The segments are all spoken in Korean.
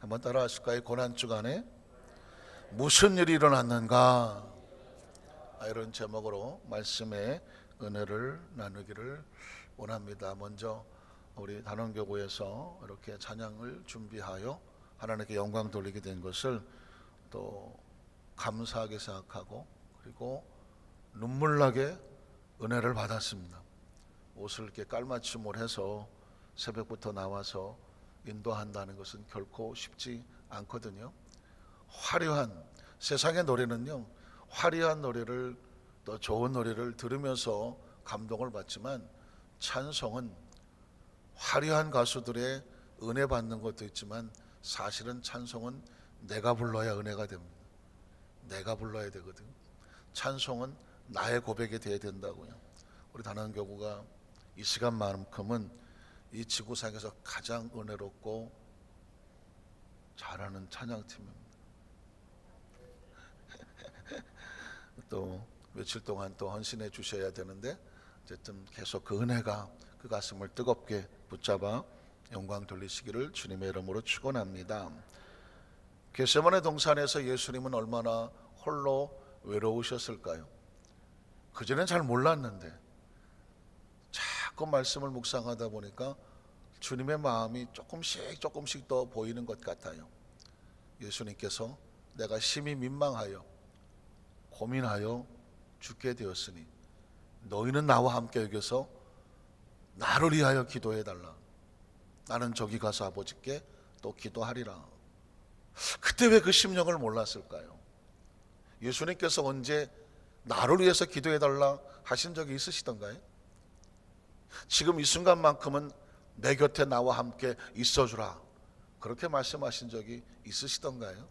한번 따라 하실까요? 고난주간에 무슨 일이 일어났는가, 이런 제목으로 말씀의 은혜를 나누기를 원합니다. 먼저 우리 단원교구에서 이렇게 찬양을 준비하여 하나님께 영광 돌리게 된 것을 또 감사하게 생각하고, 그리고 눈물나게 은혜를 받았습니다. 옷을 이렇게 깔맞춤을 해서 새벽부터 나와서 인도한다는 것은 결코 쉽지 않거든요. 화려한 세상의 노래는요, 화려한 노래를, 또 좋은 노래를 들으면서 감동을 받지만, 찬송은 화려한 가수들의 은혜 받는 것도 있지만 사실은 찬송은 내가 불러야 은혜가 됩니다. 내가 불러야 되거든요. 찬송은 나의 고백이 되어야 된다고요. 우리 단원교구가 이 시간만큼은 이 지구상에서 가장 은혜롭고 잘하는 찬양팀입니다. 또 며칠 동안 또 헌신해 주셔야 되는데, 어쨌든 계속 그 은혜가 그 가슴을 뜨겁게 붙잡아 영광 돌리시기를 주님의 이름으로 축원합니다. 겟세마네 동산에서 예수님은 얼마나 홀로 외로우셨을까요? 그전엔 잘 몰랐는데 자꾸 말씀을 묵상하다 보니까 주님의 마음이 조금씩 더 보이는 것 같아요. 예수님께서 내가 심히 민망하여 고민하여 죽게 되었으니 너희는 나와 함께 여기서 나를 위하여 기도해 달라. 나는 저기 가서 아버지께 또 기도하리라. 그때 왜 그 심령을 몰랐을까요? 예수님께서 언제 나를 위해서 기도해 달라 하신 적이 있으시던가요? 지금 이 순간만큼은 내 곁에 나와 함께 있어주라, 그렇게 말씀하신 적이 있으시던가요?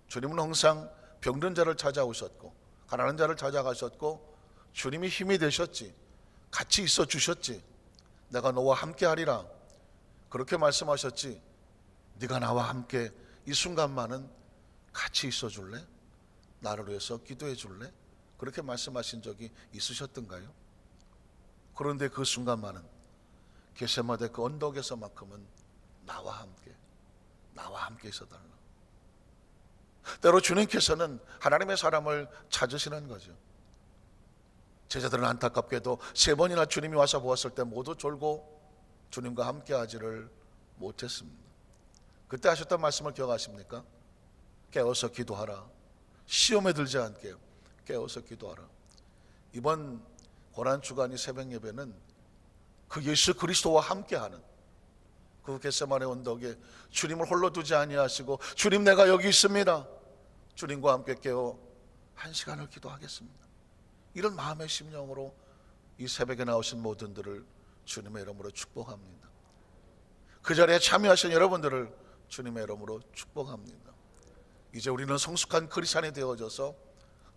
주님은 항상 병든 자를 찾아오셨고 가난한 자를 찾아가셨고, 주님이 힘이 되셨지, 같이 있어 주셨지, 내가 너와 함께 하리라 그렇게 말씀하셨지, 네가 나와 함께 이 순간만은 같이 있어 줄래? 나를 위해서 기도해 줄래? 그렇게 말씀하신 적이 있으셨던가요? 그런데 그 순간만은 겟세마네 그 언덕에서만큼은 나와 함께 있어달라. 때로 주님께서는 하나님의 사람을 찾으시는 거죠. 제자들은 안타깝게도 3번이나 주님이 와서 보았을 때 모두 졸고 주님과 함께 하지를 못했습니다. 그때 하셨던 말씀을 기억하십니까? 깨어서 기도하라. 시험에 들지 않게 깨어서 기도하라. 이번 고난주간이 새벽 예배는 그 예수 그리스도와 함께하는 그 겟세마네 언덕에 주님을 홀로 두지 아니하시고, 주님 내가 여기 있습니다, 주님과 함께 깨어 1시간을 기도하겠습니다, 이런 마음의 심령으로 이 새벽에 나오신 모든들을 주님의 이름으로 축복합니다. 그 자리에 참여하신 여러분들을 주님의 이름으로 축복합니다. 이제 우리는 성숙한 크리스찬이 되어져서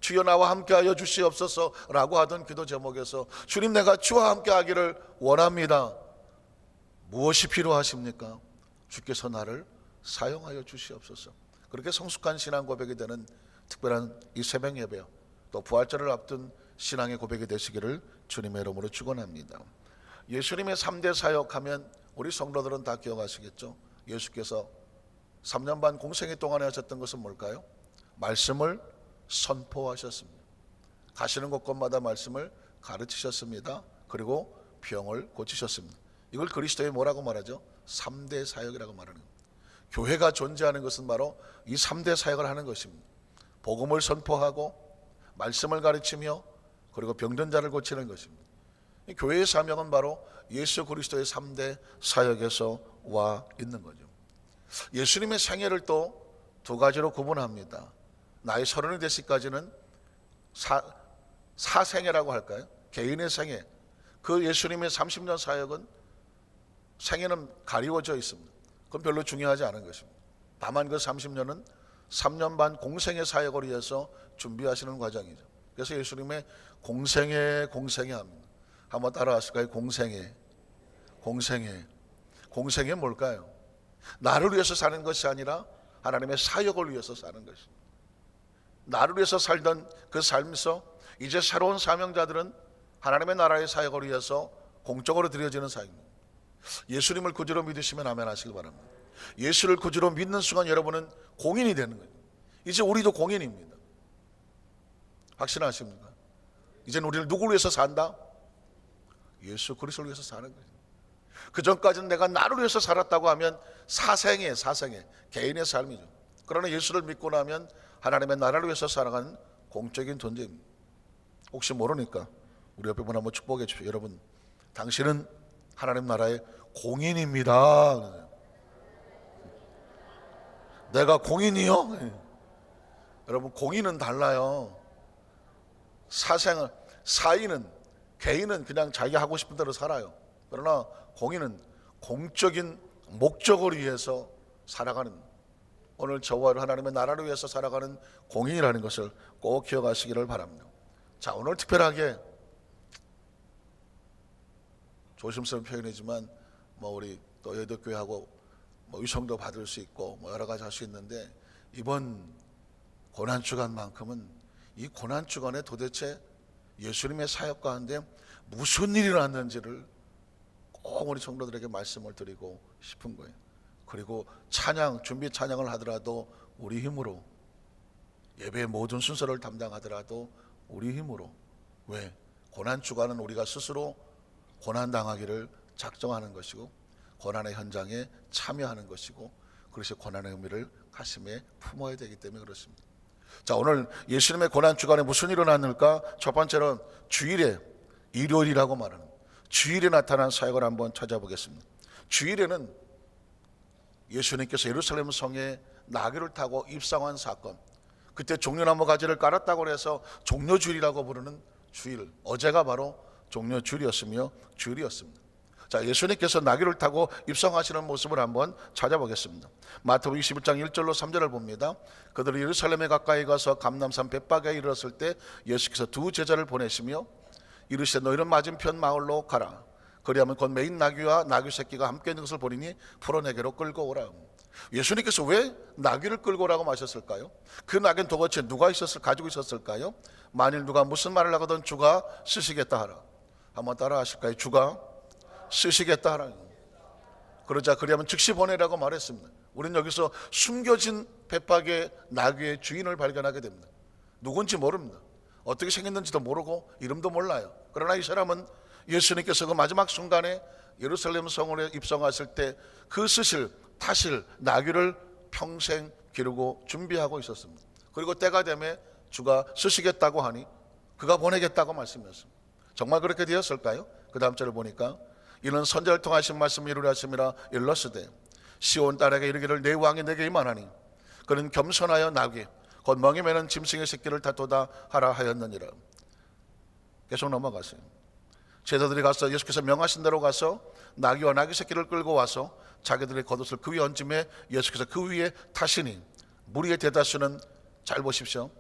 주여 나와 함께하여 주시옵소서 라고 하던 기도 제목에서 주님 내가 주와 함께하기를 원합니다. 무엇이 필요하십니까? 주께서 나를 사용하여 주시옵소서. 그렇게 성숙한 신앙 고백이 되는 특별한 이 새벽 예배, 또 부활절을 앞둔 신앙의 고백이 되시기를 주님의 이름으로 축원합니다. 예수님의 3대 사역하면 우리 성도들은 다 기억하시겠죠? 예수께서 3년 반 공생애 동안에 하셨던 것은 뭘까요? 말씀을 선포하셨습니다. 가시는 곳곳마다 말씀을 가르치셨습니다. 그리고 병을 고치셨습니다. 이걸 그리스도의 뭐라고 말하죠? 3대 사역이라고 말하는 겁니다. 교회가 존재하는 것은 바로 이 3대 사역을 하는 것입니다. 복음을 선포하고 말씀을 가르치며 그리고 병든 자를 고치는 것입니다. 교회의 사명은 바로 예수 그리스도의 3대 사역에서 와 있는 거죠. 예수님의 생애를 또 2가지로 구분합니다. 나이 30이 됐을까지는 사생애라고 할까요? 개인의 생애. 그 예수님의 30년 사역은 생애는 가리워져 있습니다. 그건 별로 중요하지 않은 것입니다. 다만 그 30년은 3년 반 공생의 사역을 위해서 준비하시는 과정이죠. 그래서 예수님의 공생애 합니다. 한번 따라하실까요? 공생애. 공생애 뭘까요? 나를 위해서 사는 것이 아니라 하나님의 사역을 위해서 사는 것입니다. 나를 위해서 살던 그 삶에서 이제 새로운 사명자들은 하나님의 나라의 사역을 위해서 공적으로 드려지는 사역입니다. 예수님을 구주로 믿으시면 아멘 하시기 바랍니다. 예수를 구주로 믿는 순간 여러분은 공인이 되는 거예요. 이제 우리도 공인입니다. 확신하십니까? 이제는 우리를 누구를 위해서 산다? 예수 그리스도를 위해서 사는 거예요. 그 전까지는 내가 나를 위해서 살았다고 하면 사생의 개인의 삶이죠. 그러나 예수를 믿고 나면 하나님의 나라를 위해서 살아가는 공적인 존재입니다. 혹시 모르니까 우리 옆에 분 한번 축복해 주십시오. 여러분, 당신은 하나님 나라의 공인입니다. 내가 공인이요? 여러분, 공인은 달라요. 개인은 그냥 자기가 하고 싶은 대로 살아요. 그러나 공인은 공적인 목적을 위해서 살아가는, 오늘 저와 하나님의 나라를 위해서 살아가는 공인이라는 것을 꼭 기억하시기를 바랍니다. 자, 오늘 특별하게 조심스러운 표현이지만 우리 또 여덕교회하고 위성도 받을 수 있고 여러 가지 할 수 있는데, 이번 고난주간만큼은 이 고난주간에 도대체 예수님의 사역 가운데 무슨 일이 일어났는지를 꼭 우리 성도들에게 말씀을 드리고 싶은 거예요. 그리고 준비 찬양을 하더라도 우리 힘으로, 예배의 모든 순서를 담당하더라도 우리 힘으로, 왜? 고난주간은 우리가 스스로 고난당하기를 작정하는 것이고 고난의 현장에 참여하는 것이고, 그래서 고난의 의미를 가슴에 품어야 되기 때문에 그렇습니다. 자, 오늘 예수님의 고난주간에 무슨 일이 일어났을까? 첫 번째는 주일에, 일요일이라고 말하는 주일에 나타난 사역을 한번 찾아보겠습니다. 주일에는 예수님께서 예루살렘 성에 나귀를 타고 입성한 사건, 그때 종려나무 가지를 깔았다고 해서 종려주일이라고 부르는 주일, 어제가 바로 종려주일이었으며 주일이었습니다. 자, 예수님께서 나귀를 타고 입성하시는 모습을 한번 찾아보겠습니다. 마태복음 21장 1절로 3절을 봅니다. 그들이 예루살렘에 가까이 가서 감람산 벳바게에 이르렀을 때 예수께서 두 제자를 보내시며 이르시되 너희는 맞은편 마을로 가라. 그리하면 곧 매인 나귀와 나귀 새끼가 함께 있는 것을 보리니 풀어내게로 끌고 오라. 예수님께서 왜 나귀를 끌고 오라고 하셨을까요? 그 나귀는 도대체 누가 가지고 있었을까요? 만일 누가 무슨 말을 하거든 주가 쓰시겠다 하라. 한번 따라 하실까요? 주가 쓰시겠다 하라. 그러자 그리하면 즉시 보내라고 말했습니다. 우리는 여기서 숨겨진 벳바게 나귀의 주인을 발견하게 됩니다. 누군지 모릅니다. 어떻게 생겼는지도 모르고 이름도 몰라요. 그러나 이 사람은 예수님께서 그 마지막 순간에 예루살렘 성으로 입성하실 때 그 타실 나귀를 평생 기르고 준비하고 있었습니다. 그리고 때가 되면 주가 쓰시겠다고 하니 그가 보내겠다고 말씀했습니다. 정말 그렇게 되었을까요? 그 다음 절을 보니까 이는 선지자를 통하신 말씀을 이루려 하심이라 일렀으되 시온 딸에게 이르기를 내 왕이 내게 임하나니 그는 겸손하여 나귀 곧 멍에 매는 짐승의 새끼를 다투다 하라 하였느니라. 계속 넘어가세요. 제자들이 가서 예수께서 명하신 대로 가서 나귀와 나귀 새끼를 끌고 와서 자기들의 겉옷을 그 위에 얹음에 예수께서 그 위에 타시니 무리의 대다수는, 잘 보십시오,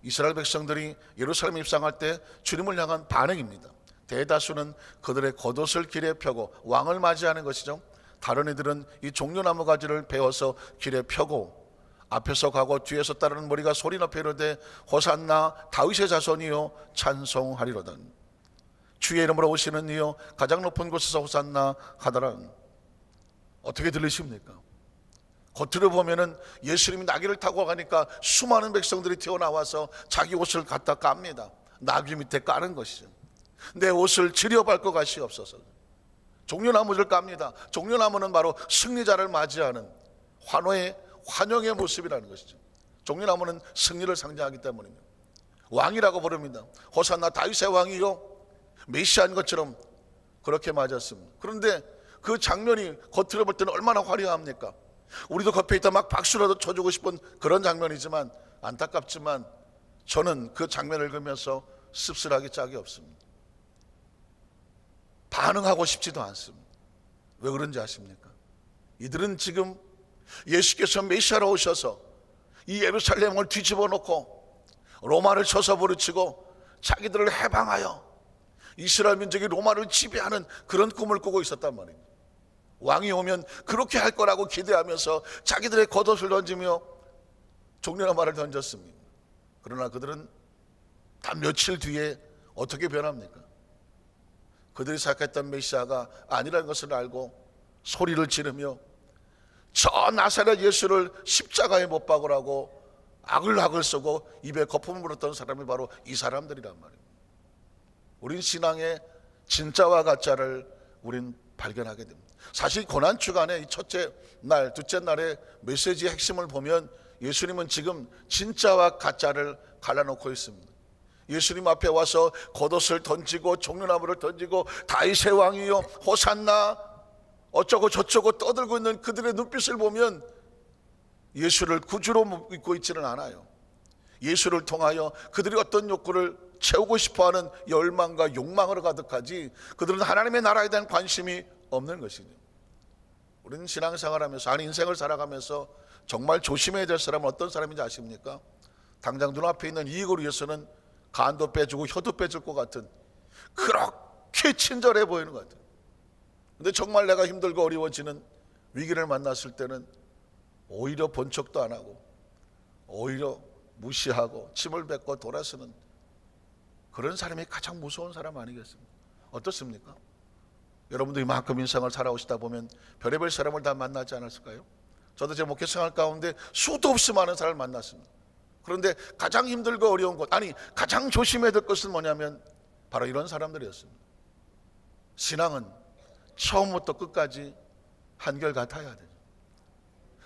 이스라엘 백성들이 예루살렘에 입성할 때 주님을 향한 반응입니다. 대다수는 그들의 겉옷을 길에 펴고 왕을 맞이하는 것이죠. 다른 이들은 이 종려나무 가지를 베어서 길에 펴고 앞에서 가고 뒤에서 따르는 무리가 소리 높여 이르되 호산나 다윗의 자손이요 찬송하리로다. 주의 이름으로 오시는 이요 가장 높은 곳에서 호산나 하더라. 어떻게 들리십니까? 겉으로 보면은 예수님이 나귀를 타고 가니까 수많은 백성들이 튀어나와서 자기 옷을 갖다 깝니다. 나귀 밑에 까는 것이죠. 내 옷을 지려발 것 같이없어서 종려나무를 깝니다. 종려나무는 바로 승리자를 맞이하는 환영의 모습이라는 것이죠. 종려나무는 승리를 상징하기 때문입니다. 왕이라고 부릅니다. 호산나 다윗의 왕이요, 메시아인 것처럼 그렇게 맞았습니다. 그런데 그 장면이 겉으로 볼 때는 얼마나 화려합니까? 우리도 겉에 있다 막 박수라도 쳐주고 싶은 그런 장면이지만, 안타깝지만 저는 그 장면을 읽으면서 씁쓸하기 짝이 없습니다. 반응하고 싶지도 않습니다. 왜 그런지 아십니까? 이들은 지금 예수께서 메시아로 오셔서 이 예루살렘을 뒤집어 놓고 로마를 쳐서 부르치고 자기들을 해방하여 이스라엘 민족이 로마를 지배하는 그런 꿈을 꾸고 있었단 말입니다. 왕이 오면 그렇게 할 거라고 기대하면서 자기들의 겉옷을 던지며 종려나무를 던졌습니다. 그러나 그들은 단 며칠 뒤에 어떻게 변합니까? 그들이 생각했던 메시아가 아니라는 것을 알고 소리를 지르며 저 나사렛 예수를 십자가에 못 박으라고 악을 쓰고 입에 거품을 물었던 사람이 바로 이 사람들이란 말이에요. 우린 신앙의 진짜와 가짜를 우린 발견하게 됩니다. 사실 고난주간의 이 첫째 날, 둘째 날의 메시지의 핵심을 보면 예수님은 지금 진짜와 가짜를 갈라놓고 있습니다. 예수님 앞에 와서 겉옷을 던지고 종려나무를 던지고 다윗의 왕이여 호산나 어쩌고 저쩌고 떠들고 있는 그들의 눈빛을 보면 예수를 구주로 믿고 있지는 않아요. 예수를 통하여 그들이 어떤 욕구를 채우고 싶어하는 열망과 욕망으로 가득하지 그들은 하나님의 나라에 대한 관심이 없는 것이죠. 우리는 신앙생활하면서 인생을 살아가면서 정말 조심해야 될 사람은 어떤 사람인지 아십니까? 당장 눈앞에 있는 이익을 위해서는 간도 빼주고 혀도 빼줄 것 같은, 그렇게 친절해 보이는 것 같아요. 근데 정말 내가 힘들고 어려워지는 위기를 만났을 때는 오히려 본 척도 안 하고 오히려 무시하고 침을 뱉고 돌아서는 그런 사람이 가장 무서운 사람 아니겠습니까? 어떻습니까? 여러분도 이만큼 인생을 살아오시다 보면 별의별 사람을 다 만나지 않았을까요? 저도 제 목회 생활 가운데 수도 없이 많은 사람을 만났습니다. 그런데 가장 힘들고 어려운 것, 가장 조심해야 될 것은 뭐냐면 바로 이런 사람들이었습니다. 신앙은 처음부터 끝까지 한결같아야 돼요.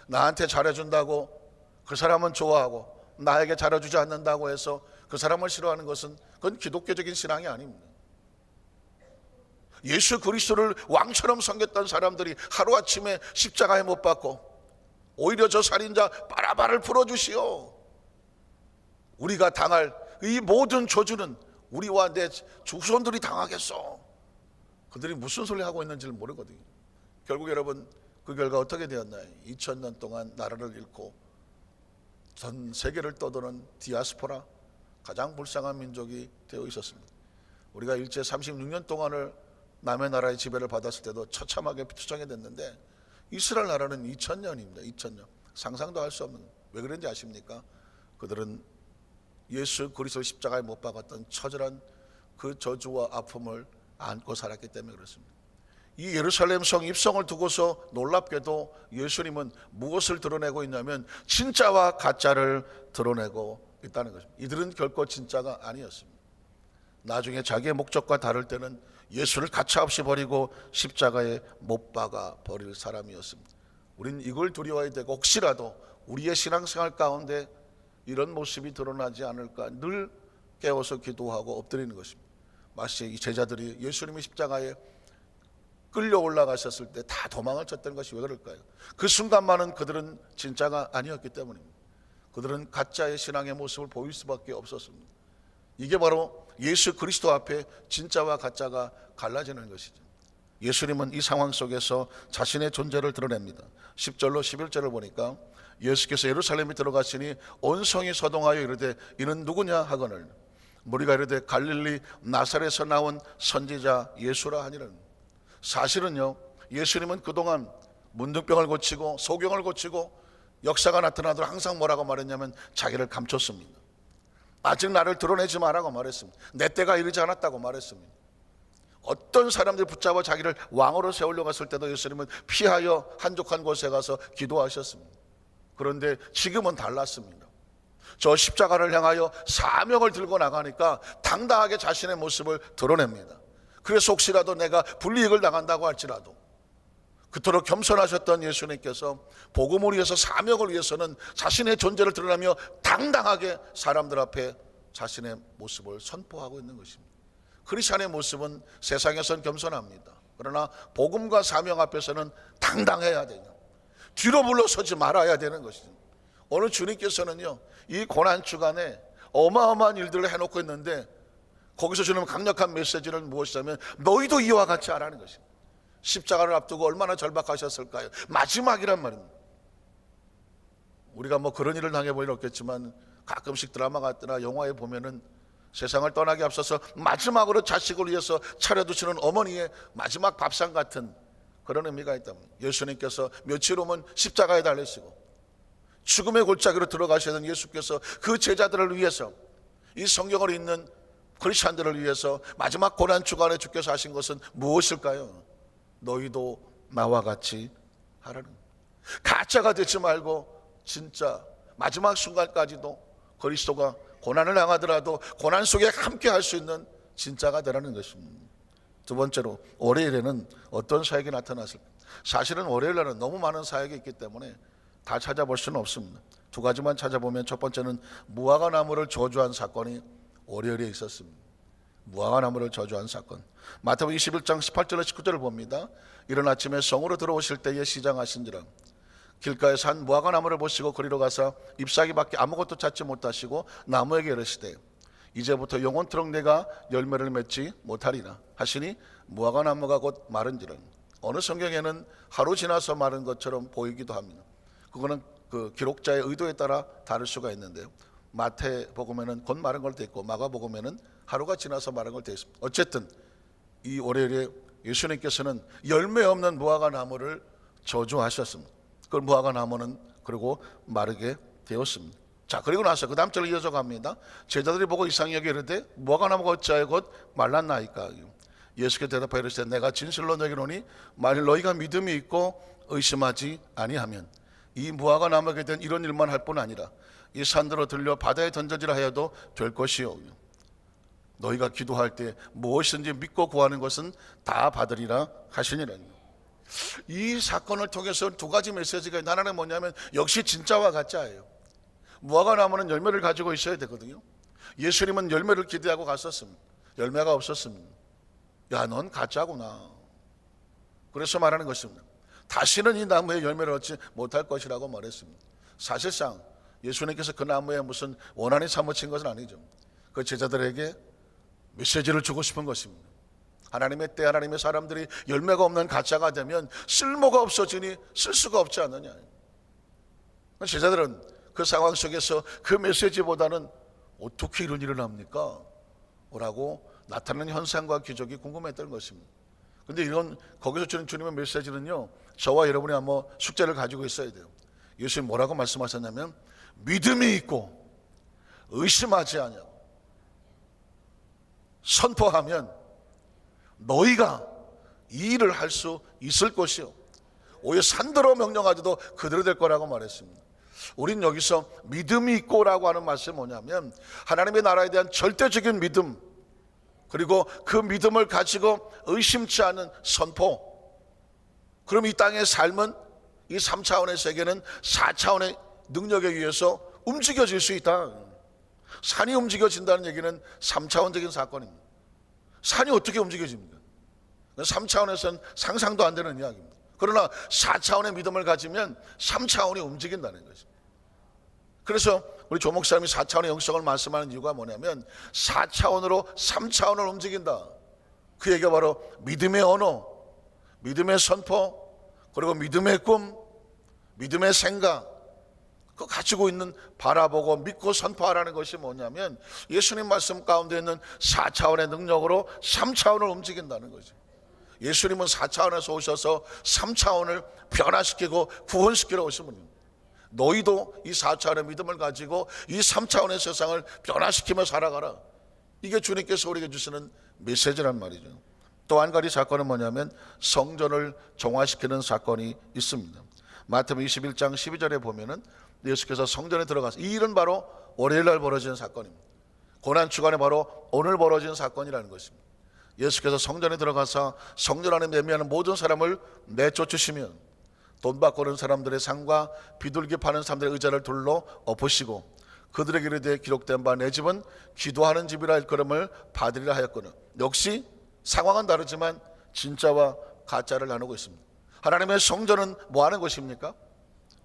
나한테 잘해준다고 그 사람은 좋아하고 나에게 잘해주지 않는다고 해서 그 사람을 싫어하는 것은 그건 기독교적인 신앙이 아닙니다. 예수 그리스도를 왕처럼 섬겼던 사람들이 하루아침에 십자가에 못 박고 오히려 저 살인자 바라바를 풀어주시오, 우리가 당할 이 모든 저주는 우리와 내 후손들이 당하겠어, 그들이 무슨 소리 하고 있는지를 모르거든요. 결국 여러분 그 결과 어떻게 되었나요? 2000년 동안 나라를 잃고 전 세계를 떠도는 디아스포라, 가장 불쌍한 민족이 되어 있었습니다. 우리가 일제 36년 동안을 남의 나라의 지배를 받았을 때도 처참하게 추정이 됐는데 이스라엘 나라는 2000년입니다. 2000년. 상상도 할 수 없는. 왜 그런지 아십니까? 그들은 예수 그리스도 십자가에 못 박았던 처절한 그 저주와 아픔을 안고 살았기 때문에 그렇습니다. 이 예루살렘 성 입성을 두고서 놀랍게도 예수님은 무엇을 드러내고 있냐면 진짜와 가짜를 드러내고 있다는 것입니다. 이들은 결코 진짜가 아니었습니다. 나중에 자기의 목적과 다를 때는 예수를 가차없이 버리고 십자가에 못 박아 버릴 사람이었습니다. 우린 이걸 두려워야 되고 혹시라도 우리의 신앙생활 가운데 이런 모습이 드러나지 않을까 늘 깨워서 기도하고 엎드리는 것입니다. 마치 이 제자들이 예수님이 십자가에 끌려 올라가셨을 때 다 도망을 쳤던 것이 왜 그럴까요? 그 순간만은 그들은 진짜가 아니었기 때문입니다. 그들은 가짜의 신앙의 모습을 보일 수밖에 없었습니다. 이게 바로 예수 그리스도 앞에 진짜와 가짜가 갈라지는 것이죠. 예수님은 이 상황 속에서 자신의 존재를 드러냅니다. 10절로 11절을 보니까 예수께서 예루살렘에 들어가시니 온 성이 서동하여 이르되 이는 누구냐 하거늘 무리가 이르되 갈릴리 나사렛에서 나온 선지자 예수라 하니라. 사실은요, 예수님은 그동안 문둥병을 고치고 소경을 고치고 역사가 나타나도록 항상 뭐라고 말했냐면 자기를 감췄습니다. 아직 나를 드러내지 마라고 말했습니다. 내 때가 이르지 않았다고 말했습니다. 어떤 사람들이 붙잡아 자기를 왕으로 세우려고 했을 때도 예수님은 피하여 한적한 곳에 가서 기도하셨습니다. 그런데 지금은 달랐습니다. 저 십자가를 향하여 사명을 들고 나가니까 당당하게 자신의 모습을 드러냅니다. 그래서 혹시라도 내가 불이익을 당한다고 할지라도 그토록 겸손하셨던 예수님께서 복음을 위해서 사명을 위해서는 자신의 존재를 드러내며 당당하게 사람들 앞에 자신의 모습을 선포하고 있는 것입니다. 크리스찬의 모습은 세상에선 겸손합니다. 그러나 복음과 사명 앞에서는 당당해야 되냐, 뒤로 물러서지 말아야 되는 것이죠. 오늘 주님께서는요, 이 고난 주간에 어마어마한 일들을 해놓고 있는데 거기서 주는 강력한 메시지는 무엇이냐면 너희도 이와 같이 하라는 것입니다. 십자가를 앞두고 얼마나 절박하셨을까요? 마지막이란 말입니다. 우리가 뭐 그런 일을 당해볼 일은 없겠지만 가끔씩 드라마 같거나 영화에 보면은 세상을 떠나기 앞서서 마지막으로 자식을 위해서 차려두시는 어머니의 마지막 밥상 같은 그런 의미가 있답니다. 예수님께서 며칠 오면 십자가에 달리시고 죽음의 골짜기로 들어가시던 예수께서 그 제자들을 위해서, 이 성경을 읽는 크리스찬들을 위해서 마지막 고난 주간에 주께서 하신 것은 무엇일까요? 너희도 나와 같이 하라는. 가짜가 되지 말고 진짜 마지막 순간까지도 그리스도가 고난을 당하더라도 고난 속에 함께 할 수 있는 진짜가 되라는 것입니다. 두 번째로, 월요일에는 어떤 사역이 나타났을까? 사실은 월요일에는 너무 많은 사역이 있기 때문에 다 찾아볼 수는 없습니다. 두 가지만 찾아보면, 첫 번째는 무화과 나무를 저주한 사건이 월요일에 있었습니다. 무화과 나무를 저주한 사건. 마태복음 21장 18절에 19절을 봅니다. 이른 아침에 성으로 들어오실 때에 시장하신지라 길가에서 한 무화과 나무를 보시고 그리로 가서 잎사귀밖에 아무것도 찾지 못하시고 나무에게 이르시되 이제부터 영원토록 내가 열매를 맺지 못하리라 하시니 무화과 나무가 곧 마른지라. 어느 성경에는 하루 지나서 마른 것처럼 보이기도 합니다. 그거는 그 기록자의 의도에 따라 다를 수가 있는데요. 마태복음에는 곧 마른 걸 돼 있고 마가복음에는 하루가 지나서 마른 걸 돼 있습니다. 어쨌든 이 월요일에 예수님께서는 열매 없는 무화과 나무를 저주하셨습니다. 그 무화과 나무는 그리고 마르게 되었습니다. 자, 그리고 나서 그 다음 절로 이어져 갑니다. 제자들이 보고 이상히 여기 이르되 무화과 나무가 어찌하여 곧 말랐나이까? 예수께서 대답하여 이르시되 내가 진실로 너희에게 이르노니 만일 너희가 믿음이 있고 의심하지 아니하면 이 무화과 나무에게 된 이런 일만 할 뿐 아니라 이 산들로 들려 바다에 던져지라 하여도 될 것이요 너희가 기도할 때 무엇이든지 믿고 구하는 것은 다 받으리라 하시니라니. 이 사건을 통해서 두 가지 메시지가 있는데, 하나는 뭐냐면 역시 진짜와 가짜예요. 무화과 나무는 열매를 가지고 있어야 되거든요. 예수님은 열매를 기대하고 갔었습니다. 열매가 없었습니다. 야, 넌 가짜구나. 그래서 말하는 것입니다. 다시는 이 나무에 열매를 얻지 못할 것이라고 말했습니다. 사실상 예수님께서 그 나무에 무슨 원한이 사무친 것은 아니죠. 그 제자들에게 메시지를 주고 싶은 것입니다. 하나님의 때, 하나님의 사람들이 열매가 없는 가짜가 되면 쓸모가 없어지니 쓸 수가 없지 않느냐. 제자들은 그 상황 속에서 그 메시지보다는 어떻게 이런 일을 합니까? 라고 나타나는 현상과 기적이 궁금했던 것입니다. 그런데 이런 거기서 주는 주님의 메시지는요, 저와 여러분이 한번 숙제를 가지고 있어야 돼요. 예수님 뭐라고 말씀하셨냐면 믿음이 있고 의심하지 아니하고 선포하면 너희가 이 일을 할 수 있을 것이요 오히려 산들어 명령하셔도 그대로 될 거라고 말했습니다. 우린 여기서 믿음이 있고라고 하는 말씀이 뭐냐면 하나님의 나라에 대한 절대적인 믿음, 그리고 그 믿음을 가지고 의심치 않은 선포. 그럼 이 땅의 삶은, 이 3차원의 세계는 4차원의 능력에 의해서 움직여질 수 있다. 산이 움직여진다는 얘기는 3차원적인 사건입니다. 산이 어떻게 움직여집니까? 3차원에서는 상상도 안 되는 이야기입니다. 그러나 4차원의 믿음을 가지면 3차원이 움직인다는 것입니다. 그래서 우리 조 목사님이 4차원의 영성을 말씀하는 이유가 뭐냐면 4차원으로 3차원을 움직인다. 그 얘기가 바로 믿음의 언어, 믿음의 선포, 그리고 믿음의 꿈, 믿음의 생각, 그 가지고 있는 바라보고 믿고 선포하라는 것이 뭐냐면 예수님 말씀 가운데 있는 4차원의 능력으로 3차원을 움직인다는 거죠. 예수님은 4차원에서 오셔서 3차원을 변화시키고 구원시키러 오신 분입니다. 너희도 이 4차원의 믿음을 가지고 이 3차원의 세상을 변화시키며 살아가라. 이게 주님께서 우리에게 주시는 메시지란 말이죠. 또 한 가지 사건은 뭐냐면 성전을 정화시키는 사건이 있습니다. 마태복음 21장 12절에 보면은 예수께서 성전에 들어가서, 이 일은 바로 월요일 날 벌어진 사건입니다. 고난 주간에 바로 오늘 벌어진 사건이라는 것입니다. 예수께서 성전에 들어가서 성전 안에 매매하는 모든 사람을 내쫓으시면 돈 바꾸는 사람들의 상과 비둘기 파는 사람들의 의자를 둘러 엎으시고 그들에게 이르되 기록된 바 내 집은 기도하는 집이라 일컬음을 받으리라 하였거늘. 역시 상황은 다르지만 진짜와 가짜를 나누고 있습니다. 하나님의 성전은 뭐 하는 곳입니까?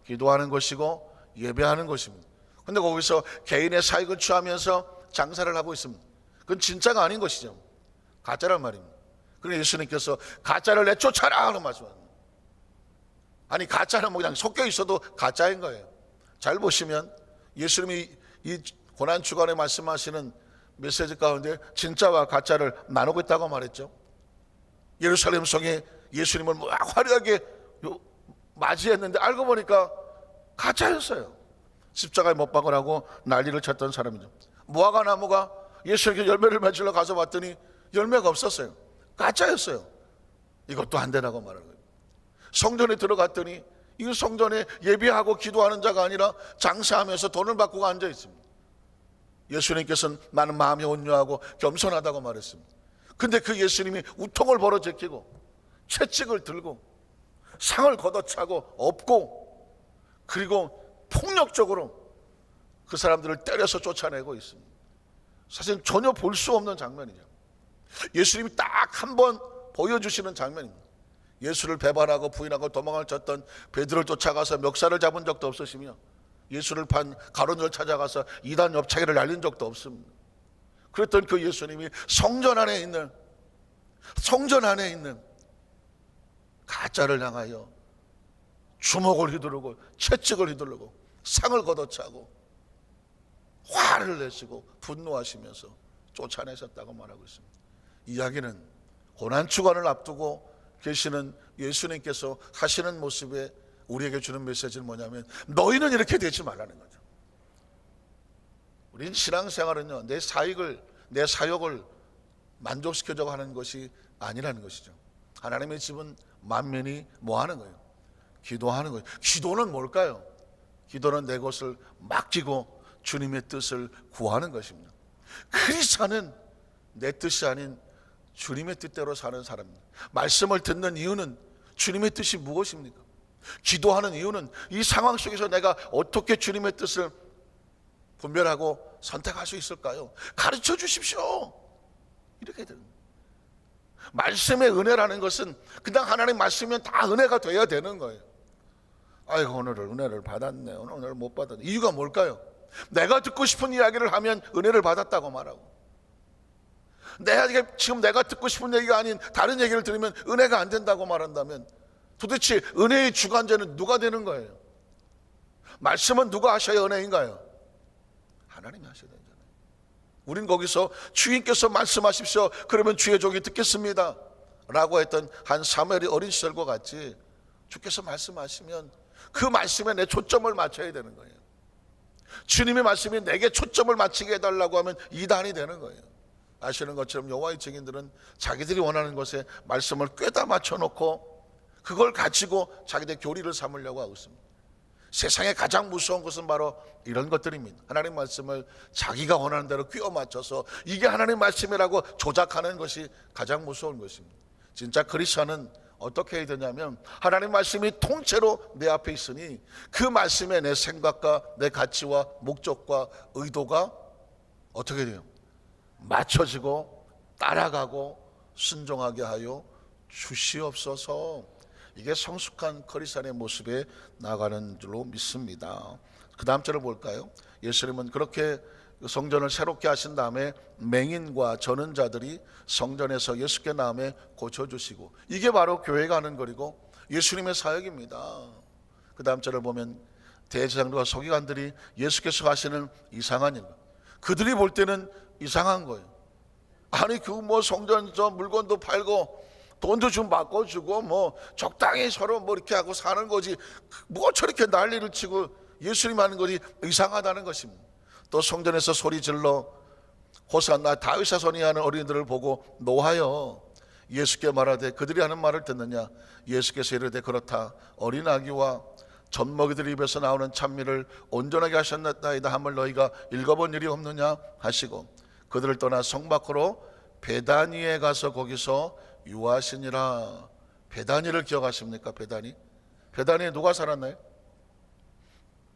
기도하는 곳이고 예배하는 곳입니다. 그런데 거기서 개인의 사익을 취하면서 장사를 하고 있습니다. 그건 진짜가 아닌 것이죠. 가짜란 말입니다. 그래서 예수님께서 가짜를 내쫓아라 하는 말씀입니다. 아니, 가짜는 뭐 그냥 섞여 있어도 가짜인 거예요. 잘 보시면 예수님이 이 고난 주간에 말씀하시는 메시지 가운데 진짜와 가짜를 나누고 있다고 말했죠. 예루살렘 성에 예수님을 막 화려하게 맞이했는데 알고 보니까 가짜였어요. 십자가에 못 박으라고 난리를 쳤던 사람이죠. 무화과 나무가 예수님께 열매를 맺으러 가서 봤더니 열매가 없었어요. 가짜였어요. 이것도 안 되라고 말하는 거예요. 성전에 들어갔더니 이 성전에 예배하고 기도하는 자가 아니라 장사하면서 돈을 받고 앉아 있습니다. 예수님께서는 나는 마음이 온유하고 겸손하다고 말했습니다. 근데 그 예수님이 우통을 벌어 제끼고 채찍을 들고 상을 걷어차고 업고 그리고 폭력적으로 그 사람들을 때려서 쫓아내고 있습니다. 사실 전혀 볼 수 없는 장면이죠. 예수님이 딱 한 번 보여주시는 장면입니다. 예수를 배반하고 부인하고 도망을 쳤던 베드로를 쫓아가서 멱살을 잡은 적도 없으시며 예수를 판 가룟유다를 찾아가서 이단 엽차기를 날린 적도 없습니다. 그랬던 그 예수님이 성전 안에 있는 가짜를 향하여 주먹을 휘두르고 채찍을 휘두르고 상을 걷어차고 화를 내시고 분노하시면서 쫓아내셨다고 말하고 있습니다. 이야기는 고난주간을 앞두고 계시는 예수님께서 하시는 모습에 우리에게 주는 메시지는 뭐냐면 너희는 이렇게 되지 말라는 거죠. 우린 신앙생활은요, 내 사역을 만족시켜주고 하는 것이 아니라는 것이죠. 하나님의 집은 만면이 뭐 하는 거예요? 기도하는 거예요. 기도는 뭘까요? 기도는 내 것을 맡기고 주님의 뜻을 구하는 것입니다. 크리스찬은 내 뜻이 아닌 주님의 뜻대로 사는 사람입니다. 말씀을 듣는 이유는 주님의 뜻이 무엇입니까? 기도하는 이유는 이 상황 속에서 내가 어떻게 주님의 뜻을 분별하고 선택할 수 있을까요? 가르쳐 주십시오. 이렇게 됩니다. 말씀의 은혜라는 것은 그냥 하나님 말씀이면 다 은혜가 돼야 되는 거예요. 아이고, 오늘 은혜를 받았네, 오늘 못 받았네. 이유가 뭘까요? 내가 듣고 싶은 이야기를 하면 은혜를 받았다고 말하고, 지금 내가 듣고 싶은 얘기가 아닌 다른 얘기를 들으면 은혜가 안 된다고 말한다면 도대체 은혜의 주관자는 누가 되는 거예요? 말씀은 누가 하셔야 은혜인가요? 하나님이 하셔야 되잖아요. 우린 거기서 주인께서 말씀하십시오, 그러면 주의 종이 듣겠습니다 라고 했던 한 사무엘이 어린 시절과 같이 주께서 말씀하시면 그 말씀에 내 초점을 맞춰야 되는 거예요. 주님의 말씀이 내게 초점을 맞추게 해달라고 하면 이단이 되는 거예요. 아시는 것처럼 여호와의 증인들은 자기들이 원하는 것에 말씀을 꿰다 맞춰놓고 그걸 가지고 자기들 교리를 삼으려고 하고 있습니다. 세상에 가장 무서운 것은 바로 이런 것들입니다. 하나님 말씀을 자기가 원하는 대로 끼워 맞춰서 이게 하나님 말씀이라고 조작하는 것이 가장 무서운 것입니다. 진짜 크리스천은 어떻게 해야 되냐면 하나님 말씀이 통째로 내 앞에 있으니 그 말씀에 내 생각과 내 가치와 목적과 의도가 어떻게 돼요? 맞춰지고 따라가고 순종하게 하여 주시옵소서. 이게 성숙한 크리스천의 모습에 나가는 줄로 믿습니다. 그 다음 절을 볼까요? 예수님은 그렇게 성전을 새롭게 하신 다음에 맹인과 저는 자들이 성전에서 예수께 나음에 고쳐주시고, 이게 바로 교회가 하는 거리고 예수님의 사역입니다. 그 다음 절을 보면 대제사장들과 서기관들이 예수께서 하시는 이상한 일, 그들이 볼 때는 이상한 거예요. 아니 그 뭐 성전 저 물건도 팔고 돈도 좀 바꿔주고 뭐 적당히 서로 뭐 이렇게 하고 사는 거지 뭐 저렇게 난리를 치고 예수님 하는 것이 이상하다는 것입니다. 또 성전에서 소리 질러 호산나 다윗의 자손이 하는 어린이들을 보고 노하여 예수께 말하되 그들이 하는 말을 듣느냐? 예수께서 이르되 그렇다. 어린 아기와 젖먹이들 입에서 나오는 찬미를 온전하게 하셨나이다 함을 너희가 읽어본 일이 없느냐 하시고, 그들을 떠나 성 밖으로 베다니에 가서 거기서 유하시니라. 베다니를 기억하십니까? 베다니에 누가 살았나요?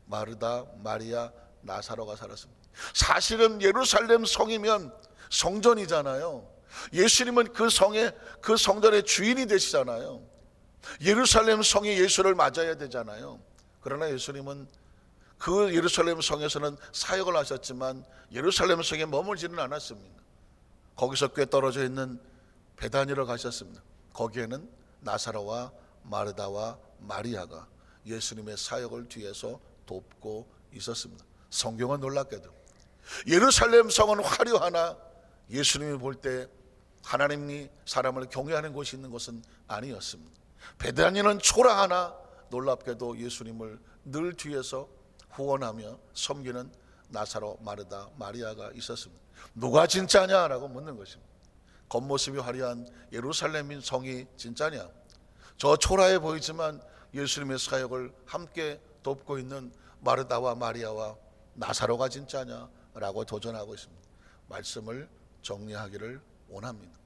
마르다, 마리아, 나사로가 살았습니다. 사실은 예루살렘 성이면 성전이잖아요. 예수님은 그 성전의 주인이 되시잖아요. 예루살렘 성이 예수를 맞아야 되잖아요. 그러나 예수님은 그 예루살렘 성에서는 사역을 하셨지만 예루살렘 성에 머물지는 않았습니다. 거기서 꽤 떨어져 있는 베다니로 가셨습니다. 거기에는 나사로와 마르다와 마리아가 예수님의 사역을 뒤에서 돕고 있었습니다. 성경은 놀랍게도 예루살렘 성은 화려하나 예수님이 볼 때 하나님이 사람을 경외하는 곳이 있는 것은 아니었습니다. 베다니는 초라하나 놀랍게도 예수님을 늘 뒤에서 후원하며 섬기는 나사로, 마르다, 마리아가 있었습니다. 누가 진짜냐라고 묻는 것입니다. 겉모습이 화려한 예루살렘인 성이 진짜냐? 저 초라해 보이지만 예수님의 사역을 함께 돕고 있는 마르다와 마리아와 나사로가 진짜냐라고 도전하고 있습니다. 말씀을 정리하기를 원합니다.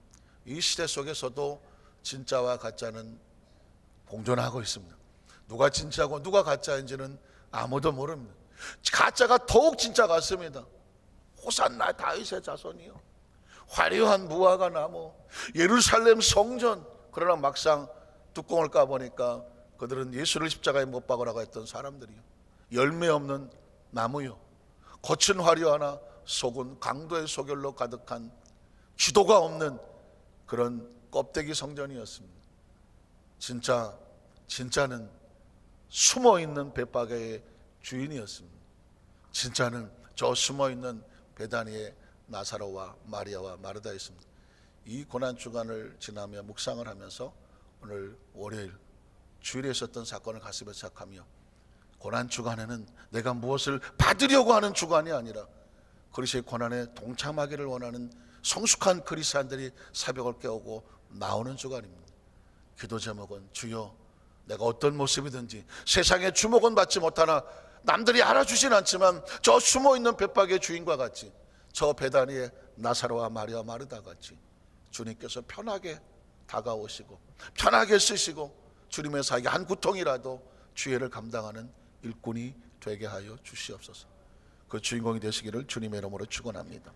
이 시대 속에서도 진짜와 가짜는 공존하고 있습니다. 누가 진짜고 누가 가짜인지는 아무도 모릅니다. 가짜가 더욱 진짜 같습니다. 호산나 다윗의 자손이요, 화려한 무화과 나무, 예루살렘 성전. 그러나 막상 뚜껑을 까보니까 그들은 예수를 십자가에 못 박으라고 했던 사람들이요, 열매 없는 나무요, 겉은 화려하나 속은 강도의 소결로 가득한 기도가 없는 그런 껍데기 성전이었습니다. 진짜는 숨어있는 벳바게의 주인이었습니다. 진짜는 저 숨어있는 베다니의 나사로와 마리아와 마르다였습니다. 이 고난주간을 지나며 묵상을 하면서 오늘 월요일 주일에 있었던 사건을 가슴에 생각하며, 고난주간에는 내가 무엇을 받으려고 하는 주간이 아니라 그리스도의 고난에 동참하기를 원하는 성숙한 그리스도인들이 새벽을 깨우고 나오는 주간입니다. 기도 제목은 주여, 내가 어떤 모습이든지 세상의 주목은 받지 못하나 남들이 알아주진 않지만 저 숨어있는 벳박의 주인과 같이, 저 베다니의 나사로와 마리아 마르다 같이 주님께서 편하게 다가오시고 편하게 쓰시고 주님의 사역의 한 구통이라도 주의를 감당하는 일꾼이 되게 하여 주시옵소서. 그 주인공이 되시기를 주님의 이름으로 축원합니다.